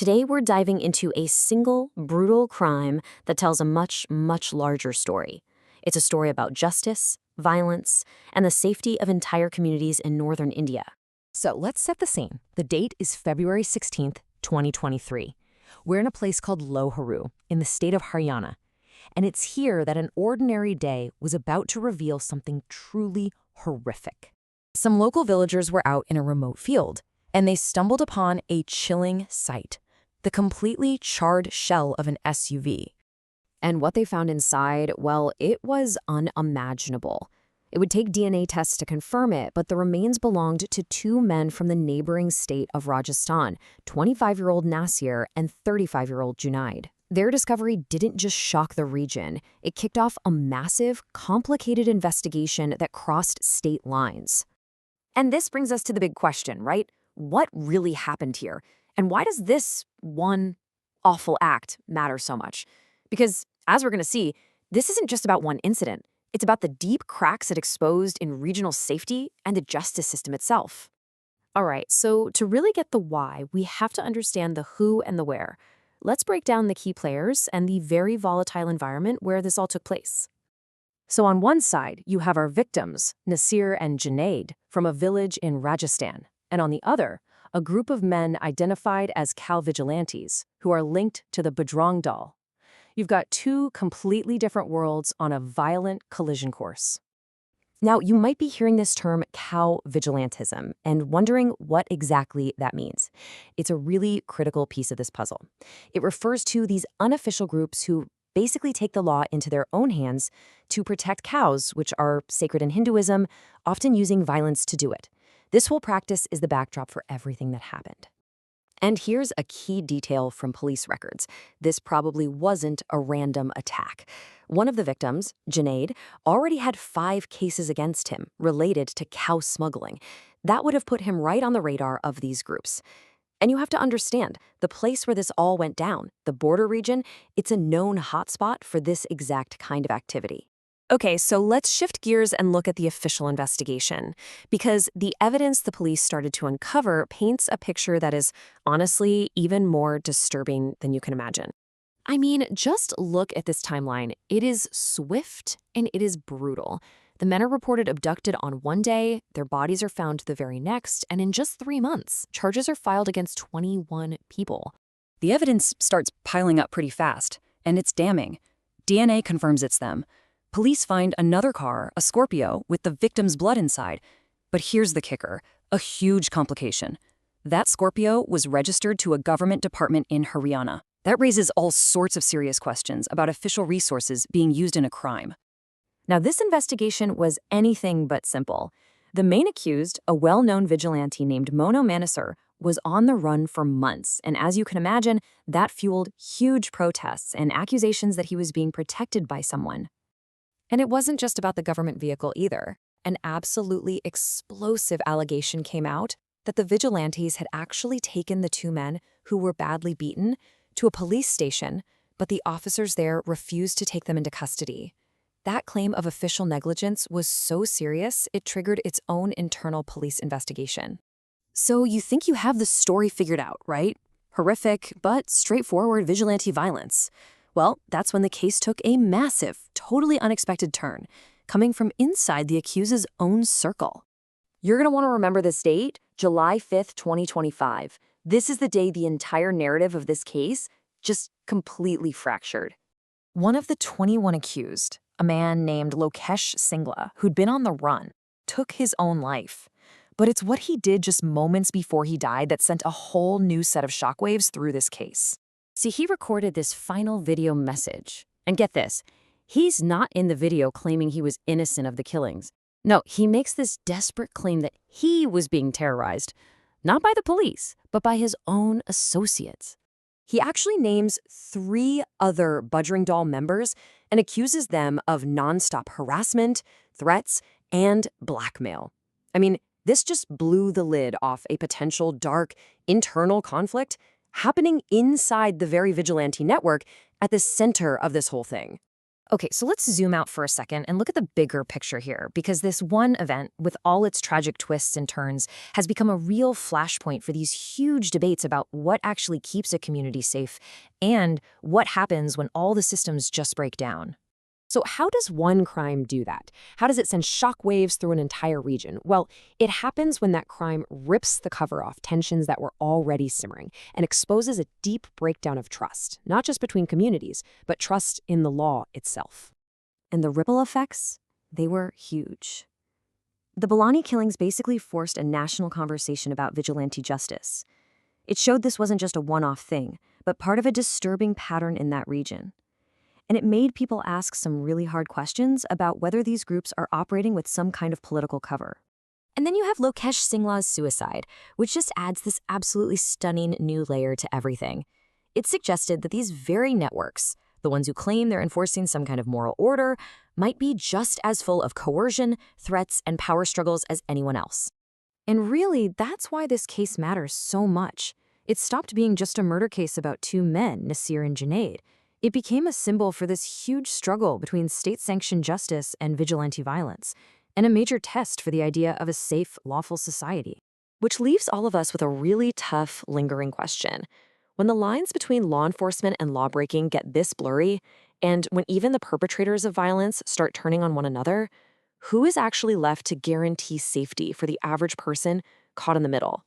Today, we're diving into a single, brutal crime that tells a much, much larger story. It's a story about justice, violence, and the safety of entire communities in northern India. So let's set the scene. The date is February 16th, 2023. We're in a place called Lohuru in the state of Haryana. And it's here that an ordinary day was about to reveal something truly horrific. Some local villagers were out in a remote field, and they stumbled upon a chilling sight: the completely charred shell of an SUV. And what they found inside, well, it was unimaginable. It would take DNA tests to confirm it, but the remains belonged to two men from the neighboring state of Rajasthan, 25-year-old Nasir and 35-year-old Junaid. Their discovery didn't just shock the region. It kicked off a massive, complicated investigation that crossed state lines. And this brings us to the big question, right? What really happened here? And why does this one awful act matter so much? Because, as we're going to see, this isn't just about one incident. It's about the deep cracks it exposed in regional safety and the justice system itself. All right, so to really get the why, we have to understand the who and the where. Let's break down the key players and the very volatile environment where this all took place. So on one side, you have our victims, Nasir and Junaid, from a village in Rajasthan. And on the other, a group of men identified as cow vigilantes who are linked to the Bajrang Dal. You've got two completely different worlds on a violent collision course. Now, you might be hearing this term cow vigilantism and wondering what exactly that means. It's a really critical piece of this puzzle. It refers to these unofficial groups who basically take the law into their own hands to protect cows, which are sacred in Hinduism, often using violence to do it. This whole practice is the backdrop for everything that happened. And here's a key detail from police records. This probably wasn't a random attack. One of the victims, Junaid, already had 5 cases against him related to cow smuggling. That would have put him right on the radar of these groups. And you have to understand, the place where this all went down, the border region, it's a known hotspot for this exact kind of activity. Okay, so let's shift gears and look at the official investigation, because the evidence the police started to uncover paints a picture that is honestly even more disturbing than you can imagine. I mean, just look at this timeline. It is swift and it is brutal. The men are reported abducted on one day, their bodies are found the very next, and in just 3 months, charges are filed against 21 people. The evidence starts piling up pretty fast, and it's damning. DNA confirms it's them. Police find another car, a Scorpio, with the victim's blood inside. But here's the kicker, a huge complication. That Scorpio was registered to a government department in Haryana. That raises all sorts of serious questions about official resources being used in a crime. Now, this investigation was anything but simple. The main accused, a well-known vigilante named Mono Manasur, was on the run for months, and as you can imagine, that fueled huge protests and accusations that he was being protected by someone. And it wasn't just about the government vehicle either. An absolutely explosive allegation came out that the vigilantes had actually taken the 2 men who were badly beaten to a police station, but the officers there refused to take them into custody. That claim of official negligence was so serious, it triggered its own internal police investigation. So you think you have the story figured out, right? Horrific, but straightforward vigilante violence. Well, that's when the case took a massive, totally unexpected turn, coming from inside the accused's own circle. You're going to want to remember this date, July 5th, 2025. This is the day the entire narrative of this case just completely fractured. One of the 21 accused, a man named Lokesh Singla, who'd been on the run, took his own life. But it's what he did just moments before he died that sent a whole new set of shockwaves through this case. See, he recorded this final video message. And get this, he's not in the video claiming he was innocent of the killings. No, he makes this desperate claim that he was being terrorized, not by the police, but by his own associates. He actually names 3 other Bajrang Dal members and accuses them of nonstop harassment, threats, and blackmail. I mean, this just blew the lid off a potential dark internal conflict happening inside the very vigilante network at the center of this whole thing. Okay, so let's zoom out for a second and look at the bigger picture here, because this one event, with all its tragic twists and turns, has become a real flashpoint for these huge debates about what actually keeps a community safe and what happens when all the systems just break down. So how does one crime do that? How does it send shockwaves through an entire region? Well, it happens when that crime rips the cover off tensions that were already simmering and exposes a deep breakdown of trust, not just between communities, but trust in the law itself. And the ripple effects? They were huge. The Bhiwani killings basically forced a national conversation about vigilante justice. It showed this wasn't just a one-off thing, but part of a disturbing pattern in that region. And it made people ask some really hard questions about whether these groups are operating with some kind of political cover. And then you have Lokesh Singlaw's suicide, which just adds this absolutely stunning new layer to everything. It suggested that these very networks, the ones who claim they're enforcing some kind of moral order, might be just as full of coercion, threats, and power struggles as anyone else. And really, that's why this case matters so much. It stopped being just a murder case about two men, Nasir and Junaid. It became a symbol for this huge struggle between state-sanctioned justice and vigilante violence, and a major test for the idea of a safe, lawful society. Which leaves all of us with a really tough, lingering question. When the lines between law enforcement and lawbreaking get this blurry, and when even the perpetrators of violence start turning on one another, who is actually left to guarantee safety for the average person caught in the middle?